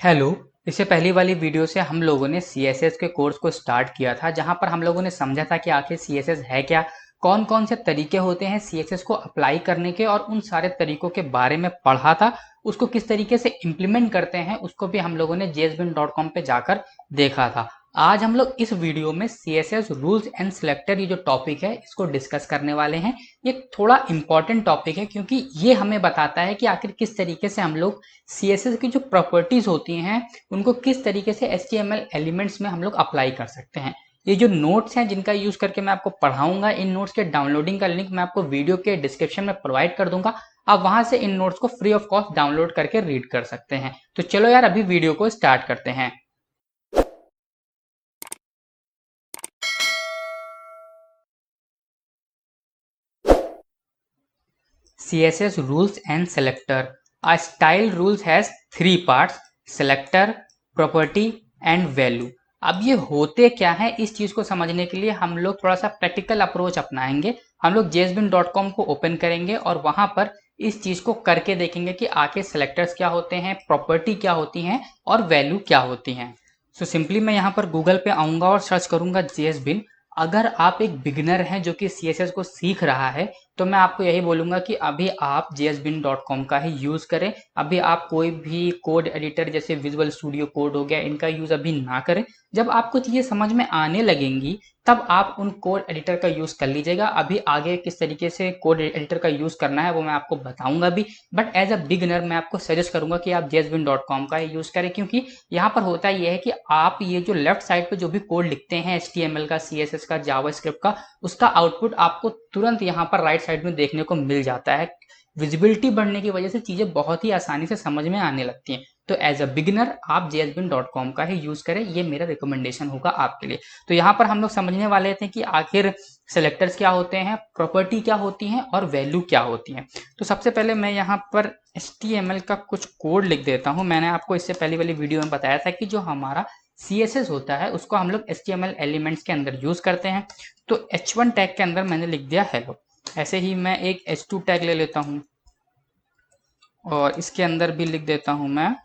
Hello. इससे पहली वाली वीडियो से हम लोगों ने CSS के कोर्स को स्टार्ट किया था, जहां पर हम लोगों ने समझा था कि आखिर CSS है क्या, कौन कौन से तरीके होते हैं CSS को अप्लाई करने के, और उन सारे तरीकों के बारे में पढ़ा था। उसको किस तरीके से इम्प्लीमेंट करते हैं उसको भी हम लोगों ने jsbin.com पे जाकर देखा था। आज हम लोग इस वीडियो में CSS रूल्स एंड सिलेक्टर, ये जो टॉपिक है इसको डिस्कस करने वाले हैं। ये थोड़ा इंपॉर्टेंट टॉपिक है क्योंकि ये हमें बताता है कि आखिर किस तरीके से हम लोग CSS की जो प्रॉपर्टीज होती हैं उनको किस तरीके से HTML एलिमेंट्स में हम लोग अप्लाई कर सकते हैं। ये जो नोट्स हैं जिनका यूज करके मैं आपको पढ़ाऊंगा, इन नोट्स के डाउनलोडिंग का लिंक मैं आपको वीडियो के डिस्क्रिप्शन में प्रोवाइड कर दूंगा। आप वहां से इन नोट्स को फ्री ऑफ कॉस्ट डाउनलोड करके रीड कर सकते हैं। तो चलो यार, अभी वीडियो को स्टार्ट करते हैं। CSS rules and selector. A style rules has three parts: selector, property and value. अब ये होते क्या है, इस चीज को समझने के लिए हम लोग थोड़ा सा प्रैक्टिकल अप्रोच अपनाएंगे। हम लोग jsbin.com को ओपन करेंगे और वहां पर इस चीज को करके देखेंगे कि आखिर सेलेक्टर्स क्या होते हैं, प्रॉपर्टी क्या होती हैं और वैल्यू क्या होती हैं। सो सिंपली मैं यहाँ पर गूगल पे आऊंगा और सर्च करूंगा jsbin। अगर आप एक बिगिनर हैं जो कि CSS को सीख रहा है तो मैं आपको यही बोलूंगा कि अभी आप jsbin.com का ही यूज करें। अभी आप कोई भी कोड एडिटर जैसे विजुअल स्टूडियो कोड हो गया, इनका यूज अभी ना करें। जब आपको चीजें समझ में आने लगेंगी तब आप उन कोड एडिटर का यूज कर लीजिएगा। अभी आगे किस तरीके से कोड एडिटर का यूज करना है वो मैं आपको बताऊंगा भी, बट एज अ बिगिनर मैं आपको सजेस्ट करूंगा कि आप jsbin.com का ही यूज करें, क्योंकि यहाँ पर होता यह है कि आप ये जो लेफ्ट साइड पे जो भी कोड लिखते हैं HTML का, CSS का, जावास्क्रिप्ट का, उसका आउटपुट आपको तुरंत यहाँ पर राइट साइड में देखने को मिल जाता है। विजिबिलिटी बढ़ने की वजह से चीजें बहुत ही आसानी से समझ में आने लगती हैं। तो एज अ बिगिनर आप jsbin.com का ही यूज करें, ये मेरा रिकमेंडेशन होगा आपके लिए। तो यहाँ पर हम लोग समझने वाले थे कि आखिर सेलेक्टर्स क्या होते हैं, प्रॉपर्टी क्या होती हैं और वैल्यू क्या होती हैं। तो सबसे पहले मैं यहाँ पर HTML का कुछ कोड लिख देता हूँ। मैंने आपको इससे पहली वाली वीडियो में बताया था कि जो हमारा CSS होता है उसको हम लोग HTML एलिमेंट्स के अंदर यूज करते हैं। तो H1 टैग के अंदर मैंने लिख दिया हेलो। ऐसे ही मैं एक H2 टैग ले लेता हूं और इसके अंदर भी लिख देता हूं मैं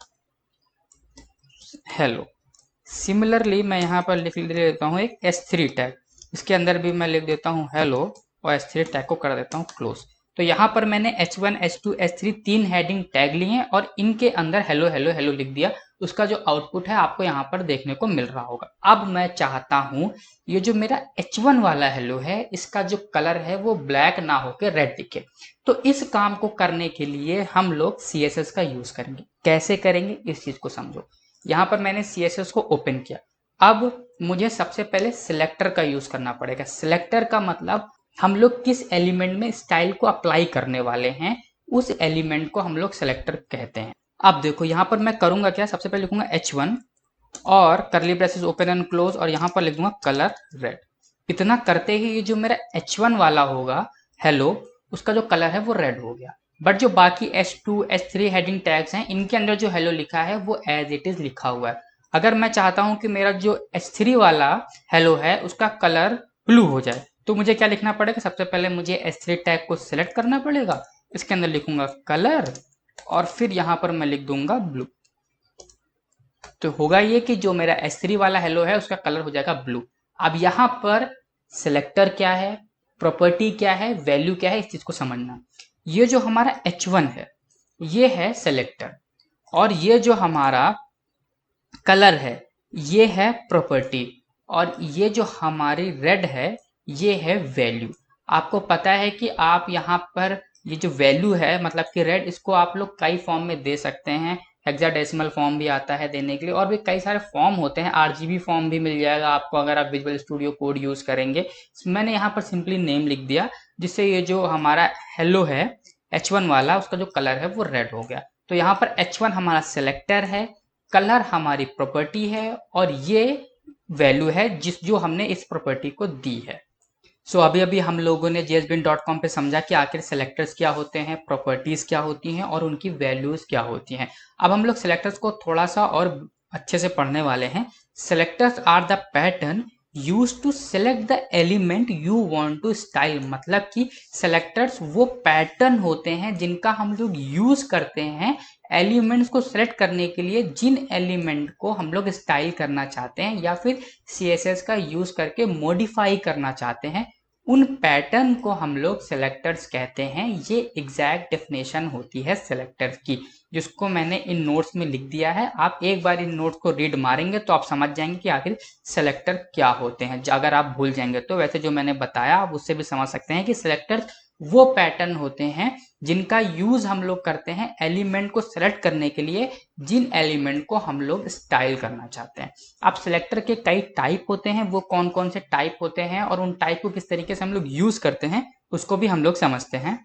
हेलो। सिमिलरली मैं यहाँ पर लिख देता हूँ एक S3 टैग, इसके अंदर भी मैं लिख देता हूँ हेलो और S3 टैग को कर देता हूँ क्लोज। तो यहाँ पर मैंने H1, H2, S3 तीन हेडिंग टैग लिए हैं और इनके अंदर हेलो हेलो हेलो लिख दिया। उसका जो आउटपुट है आपको यहाँ पर देखने को मिल रहा होगा। अब मैं चाहता हूँ ये जो मेरा H1 वाला हेलो है इसका जो कलर है वो ब्लैक ना होकर रेड दिखे। तो इस काम को करने के लिए हम लोग CSS का यूज करेंगे। कैसे करेंगे इस चीज को समझो। यहाँ पर मैंने CSS को ओपन किया। अब मुझे सबसे पहले सिलेक्टर का यूज करना पड़ेगा। सिलेक्टर का मतलब हम लोग किस एलिमेंट में स्टाइल को अप्लाई करने वाले हैं, उस एलिमेंट को हम लोग सिलेक्टर कहते हैं। अब देखो यहाँ पर मैं करूंगा क्या, सबसे पहले लिखूंगा H1 और करली ब्रेसेस ओपन एंड क्लोज और यहाँ पर लिख दूंगा कलर रेड। इतना करते ही ये जो मेरा H1 वाला होगा हेलो, उसका जो कलर है वो रेड हो गया। बट जो बाकी H2, H3 हेडिंग टैग्स हैं इनके अंदर जो हेलो लिखा है वो एज इट इज लिखा हुआ है। अगर मैं चाहता हूं कि मेरा जो H3 वाला हेलो है उसका कलर ब्लू हो जाए तो मुझे क्या लिखना पड़ेगा, सबसे पहले मुझे H3 टैग को सिलेक्ट करना पड़ेगा। इसके अंदर लिखूंगा कलर और फिर यहां पर मैं लिख दूंगा ब्लू। तो होगा ये कि जो मेरा S3 वाला हेलो है उसका कलर हो जाएगा ब्लू। अब यहाँ पर सिलेक्टर क्या है, प्रॉपर्टी क्या है, वैल्यू क्या है, इस चीज को समझना। ये जो हमारा H1 है ये है सिलेक्टर और ये जो हमारा कलर है ये है प्रॉपर्टी और ये जो हमारी रेड है ये है वैल्यू। आपको पता है कि आप यहाँ पर ये जो वैल्यू है मतलब कि रेड, इसको आप लोग कई फॉर्म में दे सकते हैं। हेक्साडेसिमल फॉर्म भी आता है देने के लिए और भी कई सारे फॉर्म होते हैं। RGB फॉर्म भी मिल जाएगा आपको अगर आप विजुअल स्टूडियो कोड यूज करेंगे। मैंने यहाँ पर सिंपली नेम लिख दिया जिससे ये जो हमारा हेलो है H1 वाला उसका जो कलर है वो रेड हो गया। तो यहाँ पर H1 हमारा सेलेक्टर है, कलर हमारी प्रॉपर्टी है और ये वैल्यू है जिस जो हमने इस प्रॉपर्टी को दी है। सो अभी अभी हम लोगों ने jsbin.com पे समझा कि आखिर सेलेक्टर्स क्या होते हैं, प्रॉपर्टीज क्या होती हैं और उनकी वैल्यूज क्या होती हैं। अब हम लोग सेलेक्टर्स को थोड़ा सा और अच्छे से पढ़ने वाले हैं। Selectors are the pattern used to select the element you want to style, मतलब कि सेलेक्टर्स वो पैटर्न होते हैं जिनका हम लोग यूज करते हैं एलिमेंट्स को सेलेक्ट करने के लिए, जिन एलिमेंट को हम लोग स्टाइल करना चाहते हैं या फिर सीएसएस का यूज करके मॉडिफाई करना चाहते हैं, उन पैटर्न को हम लोग सेलेक्टर्स कहते हैं। ये एग्जैक्ट डेफिनेशन होती है सेलेक्टर्स की, जिसको मैंने इन नोट्स में लिख दिया है। आप एक बार इन नोट्स को रीड मारेंगे तो आप समझ जाएंगे कि आखिर सेलेक्टर क्या होते हैं। अगर आप भूल जाएंगे तो वैसे जो मैंने बताया आप उससे भी समझ सकते हैं कि सेलेक्टर्स वो पैटर्न होते हैं जिनका यूज हम लोग करते हैं एलिमेंट को सेलेक्ट करने के लिए, जिन एलिमेंट को हम लोग स्टाइल करना चाहते हैं। अब सेलेक्टर के कई टाइप होते हैं, वो कौन कौन से टाइप होते हैं और उन टाइप को किस तरीके से हम लोग यूज करते हैं उसको भी हम लोग समझते हैं।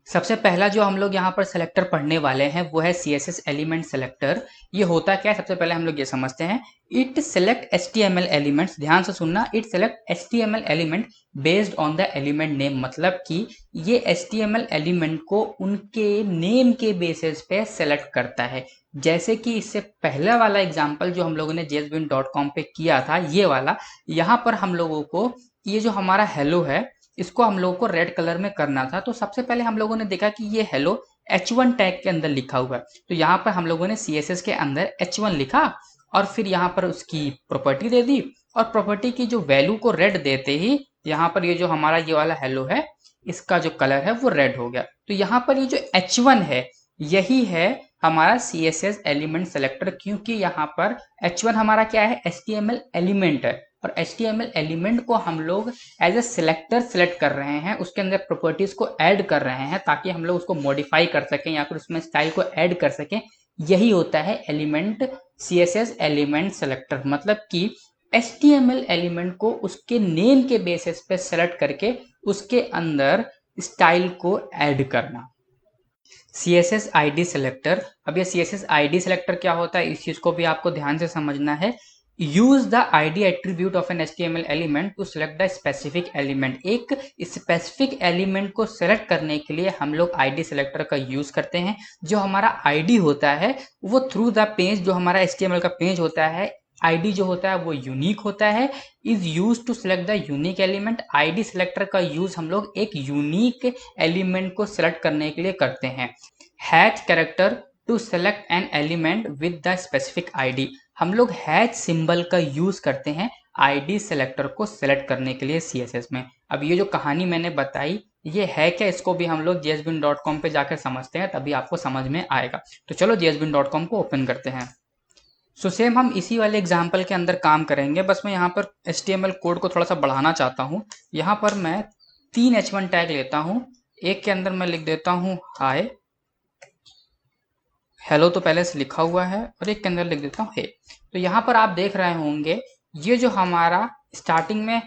सबसे पहला जो हम लोग यहाँ पर सेलेक्टर पढ़ने वाले हैं वो है CSS एलिमेंट सेलेक्टर। ये होता क्या है, सबसे पहले हम लोग ये समझते हैं। इट सेलेक्ट HTML एलिमेंट्स, ध्यान से सुनना, it select HTML element based on the element name, मतलब कि ये HTML एलिमेंट को उनके नेम के बेसिस पे सेलेक्ट करता है। जैसे कि इससे पहला वाला एग्जाम्पल जो हम लोगों ने jswin.com पे किया था, ये वाला, यहाँ पर हम लोगों को ये जो हमारा हेलो है इसको हम लोगों को रेड कलर में करना था। तो सबसे पहले हम लोगों ने देखा कि ये हेलो H1 टैग के अंदर लिखा हुआ है, तो यहाँ पर हम लोगों ने CSS के अंदर H1 लिखा और फिर यहाँ पर उसकी प्रॉपर्टी दे दी, और प्रॉपर्टी की जो वैल्यू को रेड देते ही यहाँ पर ये जो हमारा ये वाला हेलो है इसका जो कलर है वो रेड हो गया। तो यहाँ पर ये जो H1 है यही है हमारा CSS एलिमेंट सेलेक्टर, क्योंकि यहाँ पर H1 हमारा क्या है, HTML एलिमेंट है, और HTML एलिमेंट को हम लोग एज ए सिलेक्टर सेलेक्ट कर रहे हैं, उसके अंदर प्रॉपर्टीज को ऐड कर रहे हैं ताकि हम लोग उसको मॉडिफाई कर सकें या फिर उसमें स्टाइल को ऐड कर सकें। यही होता है एलिमेंट CSS एलिमेंट सेलेक्टर, मतलब कि HTML एलिमेंट को उसके नेम के बेसिस पे सेलेक्ट करके उसके अंदर स्टाइल को ऐड करना। CSS ID सेलेक्टर, अब ये CSS ID सेलेक्टर क्या होता है इस चीज को भी आपको ध्यान से समझना है। Use the ID attribute of an HTML element to select the specific element, एक स्पेसिफिक एलिमेंट को सेलेक्ट करने के लिए हम लोग ID सेलेक्टर का यूज करते हैं। जो हमारा ID होता है वो थ्रू द पेज, जो हमारा HTML का पेज होता है, ID जो होता है वो यूनिक होता है, is used to select the unique element. ID selector का यूज हम लोग एक यूनिक एलिमेंट को सेलेक्ट करने के लिए करते हैं। Hash character to select an element with the specific ID, हम लोग हैश सिंबल का यूज करते हैं ID सेलेक्टर को सेलेक्ट करने के लिए CSS में। अब ये जो कहानी मैंने बताई ये है क्या, इसको भी हम लोग jswin.com पे जाकर समझते हैं, तभी आपको समझ में आएगा। तो चलो jswin.com को ओपन करते हैं। सो सेम हम इसी वाले एग्जाम्पल के अंदर काम करेंगे, बस मैं यहाँ पर HTML कोड को थोड़ा सा बढ़ाना चाहता हूँ। यहाँ पर मैं 3 H1 टैग लेता हूँ, एक के अंदर मैं लिख देता हूँ हाय, हेलो तो पहले से लिखा हुआ है, और एक के अंदर लिख देता हूँ हे। तो यहाँ पर आप देख रहे होंगे ये जो हमारा स्टार्टिंग में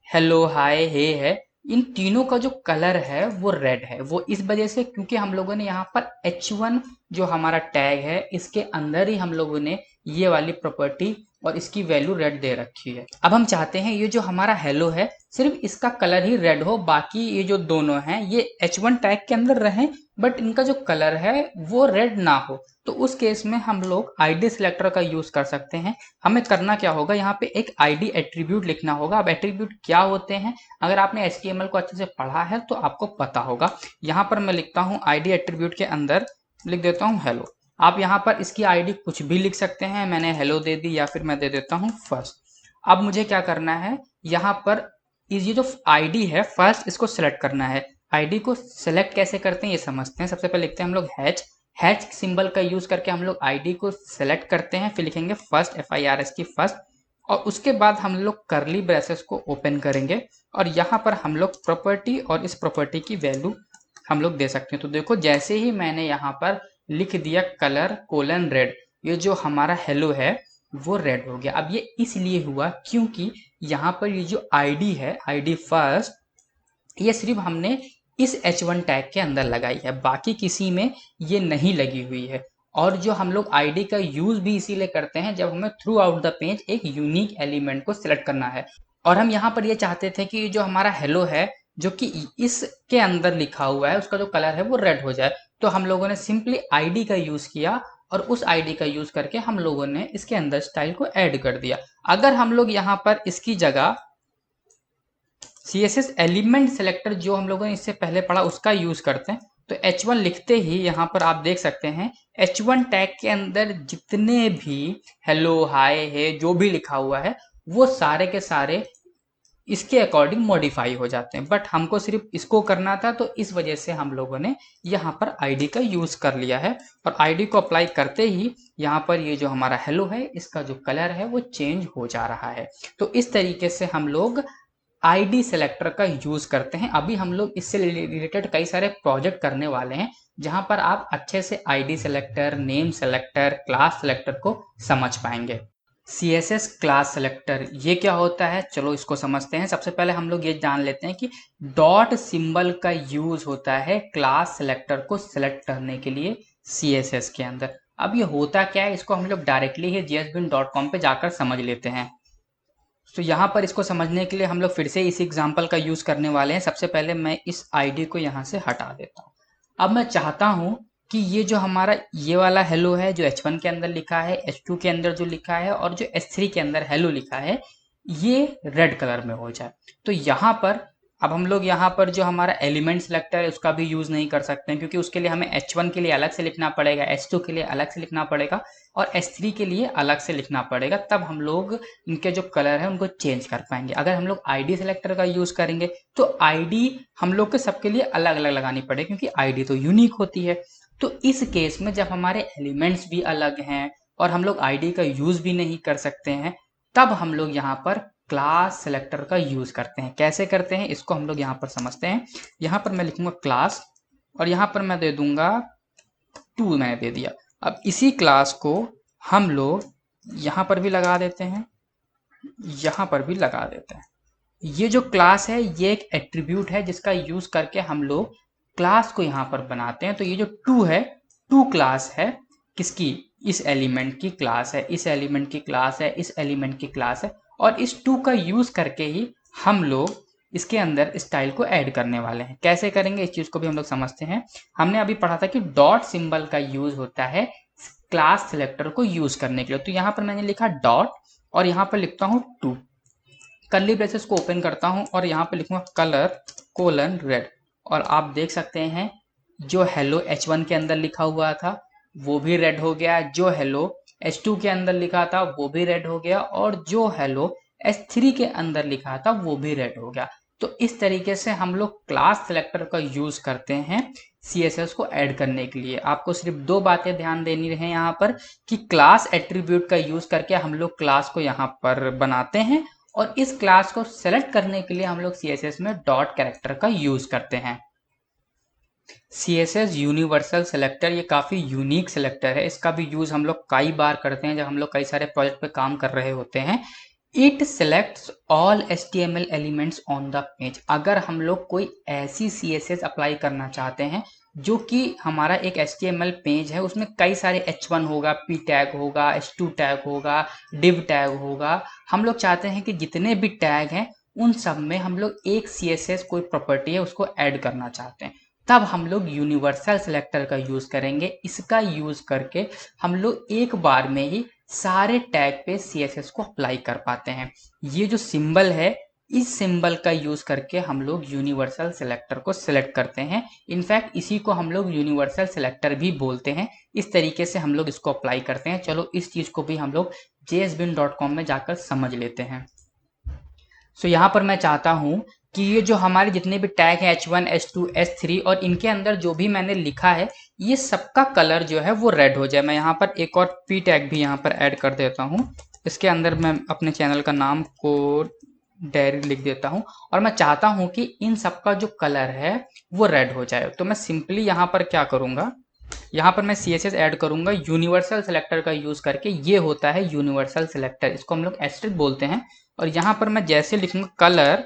हेलो हाय हे है, इन तीनों का जो कलर है वो रेड है। वो इस वजह से क्योंकि हम लोगों ने यहाँ पर H1 जो हमारा टैग है इसके अंदर ही हम लोगों ने ये वाली प्रॉपर्टी और इसकी वैल्यू रेड दे रखी है। अब हम चाहते हैं ये जो हमारा हेलो है सिर्फ इसका कलर ही रेड हो, बाकी ये जो दोनों हैं ये H1 टैग के अंदर रहें बट इनका जो कलर है वो रेड ना हो। तो उस केस में हम लोग ID सिलेक्टर का यूज कर सकते हैं। हमें करना क्या होगा, यहाँ पे एक ID एट्रीब्यूट लिखना होगा। अब एट्रीब्यूट क्या होते हैं, अगर आपने HTML को अच्छे से पढ़ा है तो आपको पता होगा। यहाँ पर मैं लिखता हूँ ID एट्रीब्यूट के अंदर लिख देता हूँ हेलो। आप यहाँ पर इसकी ID कुछ भी लिख सकते हैं, मैंने हेलो दे दी या फिर मैं दे देता हूँ फर्स्ट। अब मुझे क्या करना है, यहाँ पर ये जो ID है फर्स्ट इसको सेलेक्ट करना है। ID को सेलेक्ट कैसे करते हैं ये समझते हैं। सबसे पहले लिखते हैं हम लोग हैच सिंबल का यूज करके हम लोग ID को सेलेक्ट करते हैं, फिर लिखेंगे फर्स्ट FIRST फर्स्ट, और उसके बाद हम लोग करली ब्रेसेस को ओपन करेंगे और यहाँ पर हम लोग प्रॉपर्टी और इस प्रॉपर्टी की वैल्यू हम लोग दे सकते हैं। तो देखो जैसे ही मैंने यहाँ पर लिख दिया कलर कोलन रेड, ये जो हमारा हेलो है वो रेड हो गया। अब ये इसलिए हुआ क्योंकि यहाँ पर ये जो ID है ID फर्स्ट, ये सिर्फ हमने इस H1 टैग के अंदर लगाई है, बाकी किसी में ये नहीं लगी हुई है। और जो हम लोग ID का यूज भी इसीलिए करते हैं जब हमें थ्रू आउट द पेज एक यूनिक एलिमेंट को सिलेक्ट करना है। और हम यहाँ पर ये चाहते थे कि जो हमारा हेलो है जो कि इसके अंदर लिखा हुआ है उसका जो कलर है वो रेड हो जाए, तो हम लोगों ने सिंपली ID का यूज किया और उस आईडी का यूज करके हम लोगों ने इसके अंदर स्टाइल को ऐड कर दिया। अगर हम लोग यहाँ पर इसकी जगह CSS एलिमेंट सेलेक्टर जो हम लोगों ने इससे पहले पढ़ा उसका यूज करते हैं, तो H1 लिखते ही यहाँ पर आप देख सकते हैं H1 टैग के अंदर जितने भी हेलो हाय है जो भी लिखा हुआ है वो सारे के सारे इसके अकॉर्डिंग मॉडिफाई हो जाते हैं। बट हमको सिर्फ इसको करना था, तो इस वजह से हम लोगों ने यहाँ पर आईडी का यूज कर लिया है। और आईडी को अप्लाई करते ही यहाँ पर ये जो हमारा हेलो है इसका जो कलर है वो चेंज हो जा रहा है। तो इस तरीके से हम लोग आईडी सेलेक्टर का यूज करते हैं। अभी हम लोग इससे रिलेटेड कई सारे प्रोजेक्ट करने वाले हैं जहां पर आप अच्छे से ID selector, name selector, class selector को समझ पाएंगे। CSS क्लास सेलेक्टर ये क्या होता है, चलो इसको समझते हैं। सबसे पहले हम लोग ये जान लेते हैं कि डॉट सिंबल का यूज होता है क्लास सेलेक्टर को सेलेक्ट करने के लिए CSS के अंदर। अब ये होता क्या है इसको हम लोग डायरेक्टली ही jsbean.com पे जाकर समझ लेते हैं। तो यहाँ पर इसको समझने के लिए हम लोग फिर से इस एग्जाम्पल का यूज करने वाले हैं। सबसे पहले मैं इस आईडी को यहाँ से हटा देता हूँ। अब मैं चाहता हूँ कि ये जो हमारा ये वाला हेलो है जो H1 के अंदर लिखा है, H2 के अंदर जो लिखा है और जो H3 के अंदर हेलो लिखा है ये रेड कलर में हो जाए। तो यहाँ पर अब हम लोग यहाँ पर जो हमारा एलिमेंट सेलेक्टर है उसका भी यूज नहीं कर सकते हैं, क्योंकि उसके लिए हमें H1 के लिए अलग से लिखना पड़ेगा, H2 के लिए अलग से लिखना पड़ेगा और H3 के लिए अलग से लिखना पड़ेगा। तब हम लोग इनके जो कलर है उनको चेंज कर पाएंगे। अगर हम लोग आईडी सेलेक्टर का यूज करेंगे तो आईडी हम लोग के सबके लिए अलग अलग लगानी पड़ेगी, क्योंकि आईडी तो यूनिक होती है। तो इस केस में जब हमारे एलिमेंट्स भी अलग हैं और हम लोग आईडी का यूज भी नहीं कर सकते हैं, तब हम लोग यहाँ पर क्लास सेलेक्टर का यूज करते हैं। कैसे करते हैं इसको हम लोग यहाँ पर समझते हैं। यहाँ पर मैं लिखूंगा क्लास और यहाँ पर मैं दे दूंगा 2, मैंने दे दिया। अब इसी क्लास को हम लोग यहाँ पर भी लगा देते हैं, यहाँ पर भी लगा देते हैं। ये जो क्लास है ये एक एट्रीब्यूट है जिसका यूज करके हम लोग क्लास को यहाँ पर बनाते हैं। तो ये जो 2 है, 2 क्लास है किसकी, इस एलिमेंट की क्लास है, इस एलिमेंट की क्लास है, इस एलिमेंट की क्लास है। और इस 2 का यूज करके ही हम लोग इसके अंदर स्टाइल को ऐड करने वाले हैं। कैसे करेंगे इस चीज को भी हम लोग समझते हैं। हमने अभी पढ़ा था कि डॉट सिंबल का यूज होता है क्लास सेलेक्टर को यूज करने के लिए। तो यहाँ पर मैंने लिखा डॉट और यहाँ पर लिखता हूँ 2, कर्ली ब्रेसेस को ओपन करता हूँ और यहाँ पे लिखूंगा कलर कोलन रेड। और आप देख सकते हैं जो हेलो H1 के अंदर लिखा हुआ था वो भी रेड हो गया, जो हेलो H2 के अंदर लिखा था वो भी रेड हो गया और जो हेलो H3 के अंदर लिखा था वो भी रेड हो गया। तो इस तरीके से हम लोग क्लास सेलेक्टर का यूज करते हैं CSS को ऐड करने के लिए। आपको सिर्फ 2 बातें ध्यान देनी है यहाँ पर कि क्लास एट्रीब्यूट का यूज करके हम लोग क्लास को यहाँ पर बनाते हैं और इस क्लास को सेलेक्ट करने के लिए हम लोग CSS में डॉट कैरेक्टर का यूज करते हैं। CSS यूनिवर्सल सेलेक्टर ये काफ़ी यूनिक सेलेक्टर है। इसका भी यूज़ हम लोग कई बार करते हैं जब हम लोग कई सारे प्रोजेक्ट पे काम कर रहे होते हैं। It selects all HTML elements on the page. अगर हम लोग कोई ऐसी CSS अप्लाई करना चाहते हैं जो कि हमारा एक HTML पेज है, उसमें कई सारे H1 होगा, P टैग होगा, H2 टैग होगा, div टैग होगा, हम लोग चाहते हैं कि जितने भी टैग हैं उन सब में हम लोग एक CSS कोई प्रॉपर्टी है उसको ऐड करना चाहते हैं, तब हम लोग यूनिवर्सल सेलेक्टर का यूज करेंगे। इसका यूज करके हम लोग एक बार में ही सारे टैग पे CSS को अप्लाई कर पाते हैं। ये जो सिंबल है इस सिंबल का यूज करके हम लोग यूनिवर्सल सेलेक्टर को सिलेक्ट करते हैं। इनफैक्ट इसी को हम लोग यूनिवर्सल सेलेक्टर भी बोलते हैं। इस तरीके से हम लोग इसको अप्लाई करते हैं। चलो इस चीज को भी हम लोग jsbean.com में जाकर समझ लेते हैं। सो यहाँ पर मैं चाहता हूँ कि ये जो हमारे जितने भी टैग हैं H1, H2, H3 और इनके अंदर जो भी मैंने लिखा है ये सबका कलर जो है वो रेड हो जाए। मैं यहाँ पर एक और P टैग भी यहाँ पर ऐड कर देता हूँ। इसके अंदर मैं अपने चैनल का नाम को डायरी लिख देता हूँ और मैं चाहता हूँ कि इन सबका जो कलर है वो रेड हो जाए। तो मैं सिंपली यहाँ पर क्या करूँगा, यहाँ पर मैं CSS ऐड करूँगा यूनिवर्सल सेलेक्टर का यूज़ करके। ये होता है यूनिवर्सल सेलेक्टर, इसको हम लोग एस्टेरिस्क बोलते हैं। और यहाँ पर मैं जैसे लिखूँगा कलर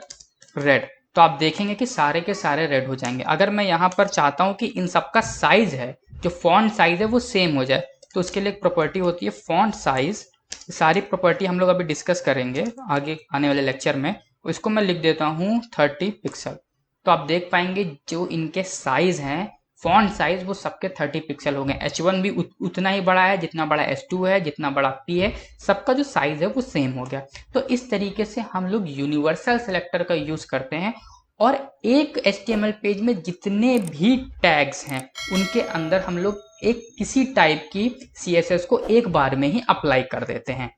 रेड तो आप देखेंगे कि सारे के सारे रेड हो जाएंगे। अगर मैं यहाँ पर चाहता हूँ कि इन सबका साइज है, जो फॉन्ट साइज है वो सेम हो जाए, तो उसके लिए एक प्रॉपर्टी होती है फॉन्ट साइज। सारी प्रॉपर्टी हम लोग अभी डिस्कस करेंगे आगे आने वाले लेक्चर में। इसको मैं लिख देता हूँ 30 पिक्सल। तो आप देख पाएंगे जो इनके साइज हैं फॉन्ट साइज वो सबके 30 पिक्सल हो गए। H1 भी उतना ही बड़ा है जितना बड़ा S2 है, जितना बड़ा P है, सबका जो साइज है वो सेम हो गया। तो इस तरीके से हम लोग यूनिवर्सल सिलेक्टर का यूज करते हैं और एक HTML पेज में जितने भी टैग्स हैं उनके अंदर हम लोग एक किसी टाइप की CSS को एक बार में ही अप्लाई कर देते हैं।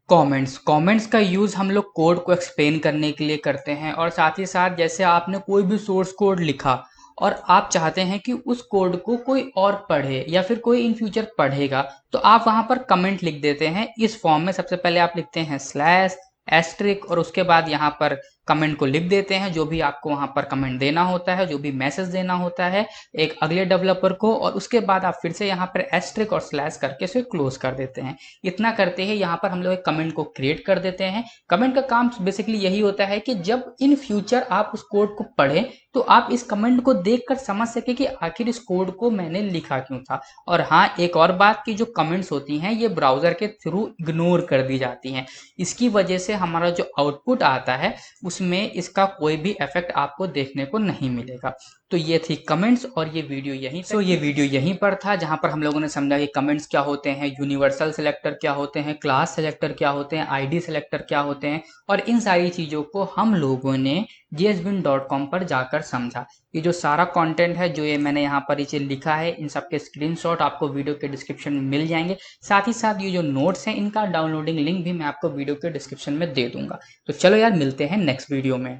कमेंट्स का यूज़ हम लोग कोड को एक्सप्लेन करने के लिए करते हैं और साथ ही साथ जैसे आपने कोई भी सोर्स कोड लिखा और आप चाहते हैं कि उस कोड को कोई और पढ़े या फिर कोई इन फ्यूचर पढ़ेगा, तो आप वहां पर कमेंट लिख देते हैं इस फॉर्म में। सबसे पहले आप लिखते हैं स्लैश एस्ट्रिक और उसके बाद यहाँ पर कमेंट को लिख देते हैं, जो भी आपको वहां पर कमेंट देना होता है, जो भी मैसेज देना होता है एक अगले डेवलपर को, और उसके बाद आप फिर से यहाँ पर एस्ट्रिक और स्लैश करके इसे क्लोज कर देते हैं। इतना करते ही यहाँ पर हम लोग एक कमेंट को क्रिएट कर देते हैं। कमेंट का काम बेसिकली यही होता है कि जब इन फ्यूचर आप उस कोड को पढ़ें तो आप इस कमेंट को देखकर समझ सके कि आखिर इस कोड को मैंने लिखा क्यों था। और हाँ, एक और बात की जो कमेंट्स होती हैं ये ब्राउजर के थ्रू इग्नोर कर दी जाती हैं। इसकी वजह से हमारा जो आउटपुट आता है उसमें इसका कोई भी इफेक्ट आपको देखने को नहीं मिलेगा। तो ये थी कमेंट्स और ये वीडियो यहीं पर था, जहां पर हम लोगों ने समझा कि कमेंट्स क्या होते हैं, यूनिवर्सल सिलेक्टर क्या होते हैं, क्लास सिलेक्टर क्या होते हैं, आईडी सिलेक्टर क्या होते हैं, और इन सारी चीज़ों को हम लोगों ने jsbean.com पर जाकर समझा। ये जो सारा कंटेंट है जो ये मैंने यहाँ पर नीचे लिखा है, इन सब के स्क्रीनशॉट आपको वीडियो के डिस्क्रिप्शन में मिल जाएंगे। साथ ही साथ ये जो नोट्स हैं इनका डाउनलोडिंग लिंक भी मैं आपको वीडियो के डिस्क्रिप्शन में दे दूंगा। तो चलो यार, मिलते हैं नेक्स्ट वीडियो में।